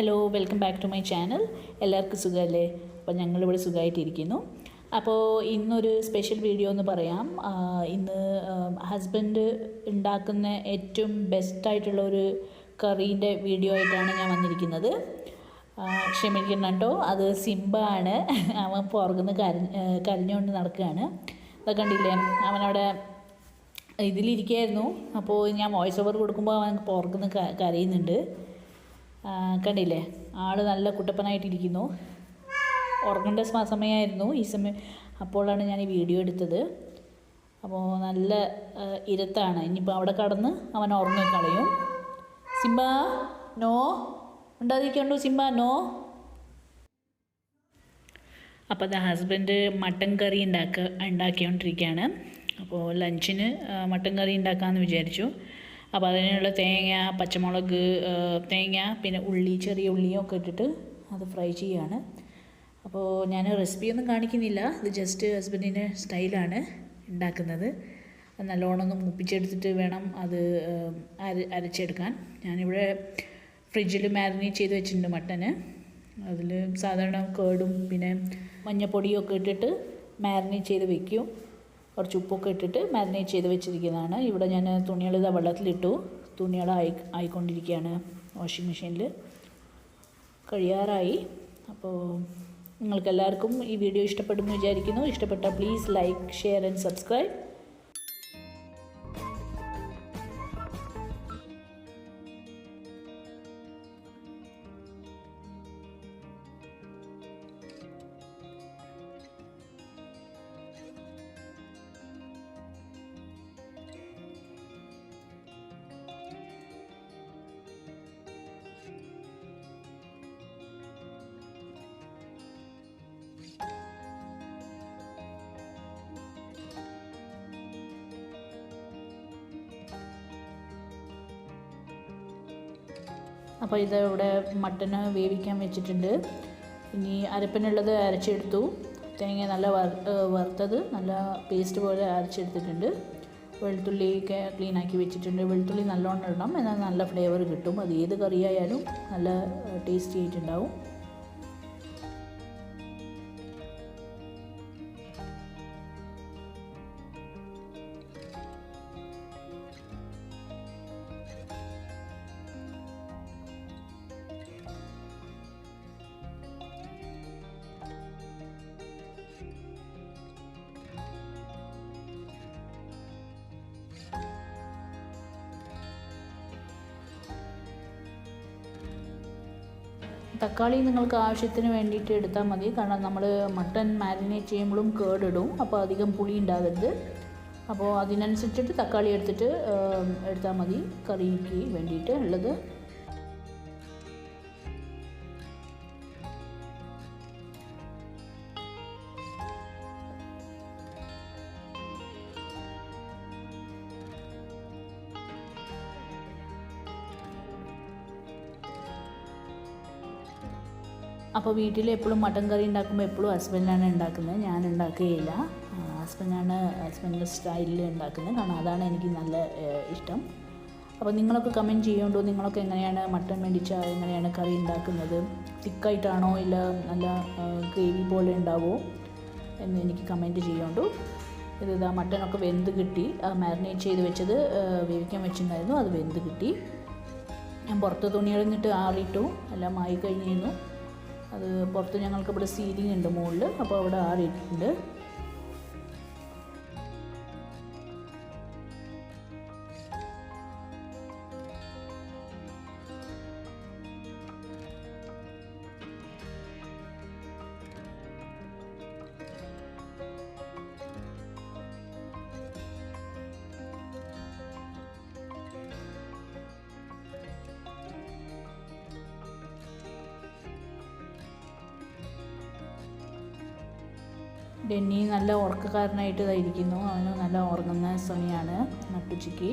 Hello, welcome back to my channel. എല്ലാവർക്കും സുഖമല്ലേ? അപ്പോൾ ഞങ്ങളിവിടെ സുഖമായിട്ടിരിക്കുന്നു. അപ്പോൾ ഇന്നൊരു സ്പെഷ്യൽ വീഡിയോ എന്ന് പറയാം. ഇന്ന് ഹസ്ബൻഡ് ഉണ്ടാക്കുന്ന ഏറ്റവും ബെസ്റ്റായിട്ടുള്ള ഒരു കറീൻ്റെ വീഡിയോ ആയിട്ടാണ് ഞാൻ വന്നിരിക്കുന്നത്. ക്ഷമിക്കണം കേട്ടോ, അത് സിംബ ആണ്. അവൻ പുറകുന്ന് കരഞ്ഞുകൊണ്ട് നടക്കുകയാണ്. അതൊക്കെ കണ്ടില്ലേ, അവനവിടെ ഇതിലിരിക്കുകയായിരുന്നു. അപ്പോൾ ഞാൻ വോയിസ് ഓവർ കൊടുക്കുമ്പോൾ അവൻ പുറകുന്ന് കരയുന്നുണ്ട്. കണ്ടില്ലേ, ആൾ നല്ല കുട്ടപ്പനായിട്ടിരിക്കുന്നു. ഉറങ്ങേണ്ട സമയമായിരുന്നു ഈ സമയം, അപ്പോഴാണ് ഞാൻ ഈ വീഡിയോ എടുത്തത്. അപ്പോൾ നല്ല ഇരുത്താണ്. ഇനിയിപ്പോൾ അവിടെ കടന്ന് അവൻ ഉറങ്ങിക്കളയും. സിംബ നോ, ഉണ്ടാതിരിക്കണ്ടോ സിംബ നോ. അപ്പോൾ അത് ഹസ്ബൻഡ് മട്ടൻ കറി ഉണ്ടാക്കിക്കൊണ്ടിരിക്കുകയാണ്. അപ്പോൾ ലഞ്ചിന് മട്ടൻ കറി ഉണ്ടാക്കാമെന്ന് വിചാരിച്ചു. അപ്പോൾ അതിനുള്ള തേങ്ങ, പച്ചമുളക്, തേങ്ങ, പിന്നെ ഉള്ളി, ചെറിയ ഉള്ളിയൊക്കെ ഇട്ടിട്ട് അത് ഫ്രൈ ചെയ്യുകയാണ്. അപ്പോൾ ഞാൻ റെസിപ്പിയൊന്നും കാണിക്കുന്നില്ല, ഇത് ജസ്റ്റ് ഹസ്ബൻഡിൻ്റെ സ്റ്റൈലാണ് ഉണ്ടാക്കുന്നത്. നല്ലോണം ഒന്ന് മൂപ്പിച്ചെടുത്തിട്ട് വേണം അത് അരച്ചെടുക്കാൻ. ഞാനിവിടെ ഫ്രിഡ്ജിൽ മാരിനേറ്റ് ചെയ്ത് വെച്ചിട്ടുണ്ട് മട്ടന്. അതിൽ സാധാരണ കേടും പിന്നെ മഞ്ഞപ്പൊടിയൊക്കെ ഇട്ടിട്ട് മാരിനേറ്റ് ചെയ്ത് വെക്കും. കുറച്ച് ഉപ്പൊക്കെ ഇട്ടിട്ട് മാരിനേറ്റ് ചെയ്ത് വെച്ചിരിക്കുന്നതാണ്. ഇവിടെ ഞാൻ തുണികൾ വെള്ളത്തിലിട്ടു. തുണികൾ ആയിക്കൊണ്ടിരിക്കുകയാണ് വാഷിംഗ് മെഷീനിൽ. കഴിയാറായി. അപ്പോൾ നിങ്ങൾക്കെല്ലാവർക്കും ഈ വീഡിയോ ഇഷ്ടപ്പെടുമെന്ന് വിചാരിക്കുന്നു. ഇഷ്ടപ്പെട്ടാൽ please like, share and subscribe. അപ്പോൾ ഇതിവിടെ മട്ടന് വേവിക്കാൻ വെച്ചിട്ടുണ്ട്. ഇനി അരപ്പിനുള്ളത് അരച്ചെടുത്തു. തേങ്ങ നല്ല വറുത്തത് നല്ല പേസ്റ്റ് പോലെ അരച്ചെടുത്തിട്ടുണ്ട്. വെളുത്തുള്ളിയൊക്കെ ക്ലീനാക്കി വെച്ചിട്ടുണ്ട്. വെളുത്തുള്ളി നല്ലോണം ഇടണം, എന്നാൽ നല്ല ഫ്ലേവർ കിട്ടും. അത് ഏത് കറിയായാലും നല്ല ടേസ്റ്റി ആയിട്ടുണ്ടാവും. തക്കാളി നിങ്ങൾക്ക് ആവശ്യത്തിന് വേണ്ടിയിട്ട് എടുത്താൽ മതി. കാരണം നമ്മൾ മട്ടൺ മാരിനേറ്റ് ചെയ്യുമ്പോഴും കേടിടും, അപ്പോൾ അധികം പുളി ഉണ്ടാകരുത്. അപ്പോൾ അതിനനുസരിച്ചിട്ട് തക്കാളി എടുത്താൽ മതി കറിക്ക് വേണ്ടിയിട്ട് ഉള്ളത്. അപ്പോൾ വീട്ടിൽ എപ്പോഴും മട്ടൻ കറി ഉണ്ടാക്കുമ്പോൾ എപ്പോഴും ഹസ്ബൻഡാണ് ഉണ്ടാക്കുന്നത്, ഞാൻ ഉണ്ടാക്കുകയില്ല. ഹസ്ബൻഡിൻ്റെ സ്റ്റൈലിൽ ഉണ്ടാക്കുന്നത്, കാരണം അതാണ് എനിക്ക് നല്ല ഇഷ്ടം. അപ്പോൾ നിങ്ങളൊക്കെ കമൻറ്റ് ചെയ്യുന്നുണ്ടോ, നിങ്ങളൊക്കെ എങ്ങനെയാണ് മട്ടൻ മേടിച്ചാൽ എങ്ങനെയാണ് കറി ഉണ്ടാക്കുന്നത്? തിക്കായിട്ടാണോ ഇല്ല നല്ല ഗ്രേവി പോലെ ഉണ്ടാവുമോ എന്ന് എനിക്ക് കമൻറ്റ് ചെയ്യുന്നുണ്ടോ. ഇതാ മട്ടനൊക്കെ വെന്ത് കിട്ടി. മാരിനേറ്റ് ചെയ്ത് വെച്ചത് വേവിക്കാൻ വെച്ചിട്ടുണ്ടായിരുന്നു, അത് വെന്ത് കിട്ടി. ഞാൻ പുറത്ത് തുണികളിന്നിട്ട് ആറിയിട്ടു, എല്ലാം ആയി കഴിഞ്ഞിരുന്നു. അത് പുറത്ത് ഞങ്ങൾക്ക് ഇവിടെ സീലിംഗ് ഉണ്ട് മുകളിൽ, അപ്പോൾ അവിടെ ആറിയിട്ടുണ്ട്. ഡെന്നി നല്ല ഉറക്കക്കാരനായിട്ട് ഇതായിരിക്കുന്നു. അവന് നല്ല ഉറങ്ങുന്ന സമയമാണ് നട്ടുച്ചയ്ക്ക്.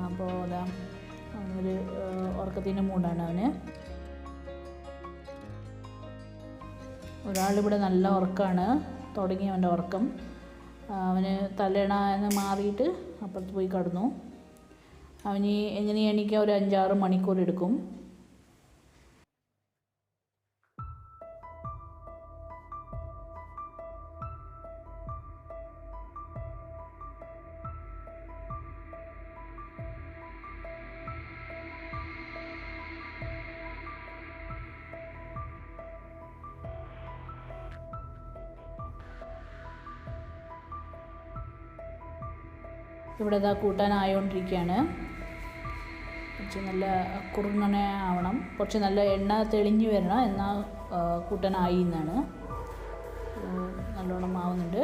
അപ്പോൾ അതാ അവനൊരു ഉറക്കത്തിൻ്റെ മൂടാണ് അവന്. ഒരാളിവിടെ നല്ല ഉറക്കമാണ്, തുടങ്ങി അവൻ്റെ ഉറക്കം. അവന് തലേണ എന്ന് മാറിയിട്ട് അപ്പുറത്ത് പോയി കിടന്നു. അവന് എങ്ങനെ എണീക്കാൻ ഒരു 5-6 മണിക്കൂർ എടുക്കും. ഇവിടെ ഇതാ കൂട്ടാനായോണ്ടിരിക്കുകയാണ്. കുറച്ച് നല്ല കുറുങ്ങനെ ആവണം, കുറച്ച് നല്ല എണ്ണ തെളിഞ്ഞ് വരണം, എന്നാൽ കൂട്ടാനായി എന്നാണ്. നല്ലോണം ആവുന്നുണ്ട്.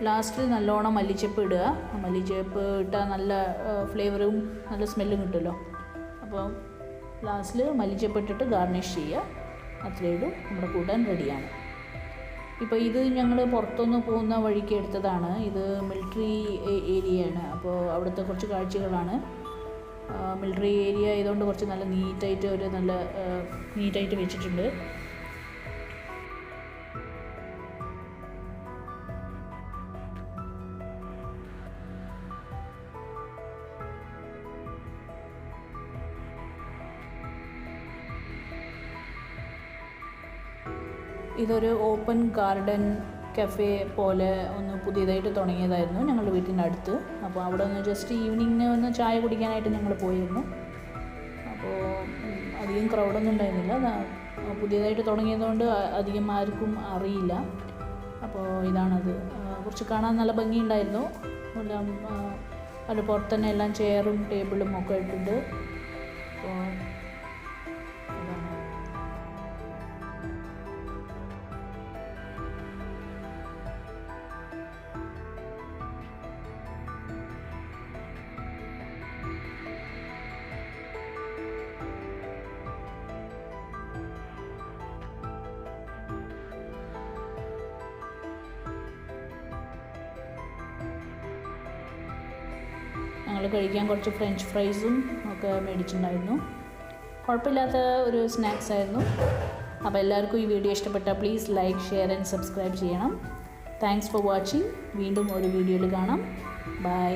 ലാസ്റ്റിൽ നല്ലോണം മല്ലിച്ചപ്പ് ഇടുക. മല്ലിച്ചപ്പ് ഇട്ടാൽ നല്ല ഫ്ലേവറും നല്ല സ്മെല്ലും കിട്ടുമല്ലോ. അപ്പോൾ ലാസ്റ്റിൽ മല്ലിച്ചപ്പ് ഇട്ടിട്ട് ഗാർണിഷ് ചെയ്യുക. അത്രയേ ഉള്ളൂ, നമ്മുടെ കൂട്ടാൻ റെഡിയാണ്. ഇപ്പോൾ ഇത് ഞങ്ങൾ പുറത്തുനിന്ന് പോകുന്ന വഴിക്ക് എടുത്തതാണ്. ഇത് മിലിറ്ററി ഏരിയയാണ്. അപ്പോൾ അവിടുത്തെ കുറച്ച് കാഴ്ചകളാണ്. മിലിറ്ററി ഏരിയ ആയതുകൊണ്ട് കുറച്ച് നല്ല നീറ്റായിട്ട് വെച്ചിട്ടുണ്ട്. ഇതൊരു ഓപ്പൺ ഗാർഡൻ കഫേ പോലെ ഒന്ന് പുതിയതായിട്ട് തുടങ്ങിയതായിരുന്നു ഞങ്ങളുടെ വീട്ടിൻ്റെ അടുത്ത്. അപ്പോൾ അവിടെ ഒന്ന് ജസ്റ്റ് ഈവനിങ്ങിന് ഒന്ന് ചായ കുടിക്കാനായിട്ട് ഞങ്ങൾ പോയിരുന്നു. അപ്പോൾ അധികം ക്രൗഡൊന്നും ഉണ്ടായിരുന്നില്ല. പുതിയതായിട്ട് തുടങ്ങിയതുകൊണ്ട് അധികം ആർക്കും അറിയില്ല. അപ്പോൾ ഇതാണത്. കുറച്ച് കാണാൻ നല്ല ഭംഗിയുണ്ടായിരുന്നു. എല്ലാം അത് പുറത്ത് തന്നെ എല്ലാം ചെയറും ടേബിളും ഒക്കെ ഇട്ടിട്ടുണ്ട്. അപ്പോൾ ഞങ്ങൾ കഴിക്കാൻ കുറച്ച് ഫ്രഞ്ച് ഫ്രൈസും ഒക്കെ മേടിച്ചിട്ടുണ്ടായിരുന്നു. കുഴപ്പമില്ലാത്ത ഒരു സ്നാക്സ് ആയിരുന്നു. അപ്പോൾ എല്ലാവർക്കും ഈ വീഡിയോ ഇഷ്ടപ്പെട്ടാൽ please like, share and subscribe ചെയ്യണം. Thanks for watching. വീണ്ടും ഒരു വീഡിയോയിൽ കാണാം. ബൈ.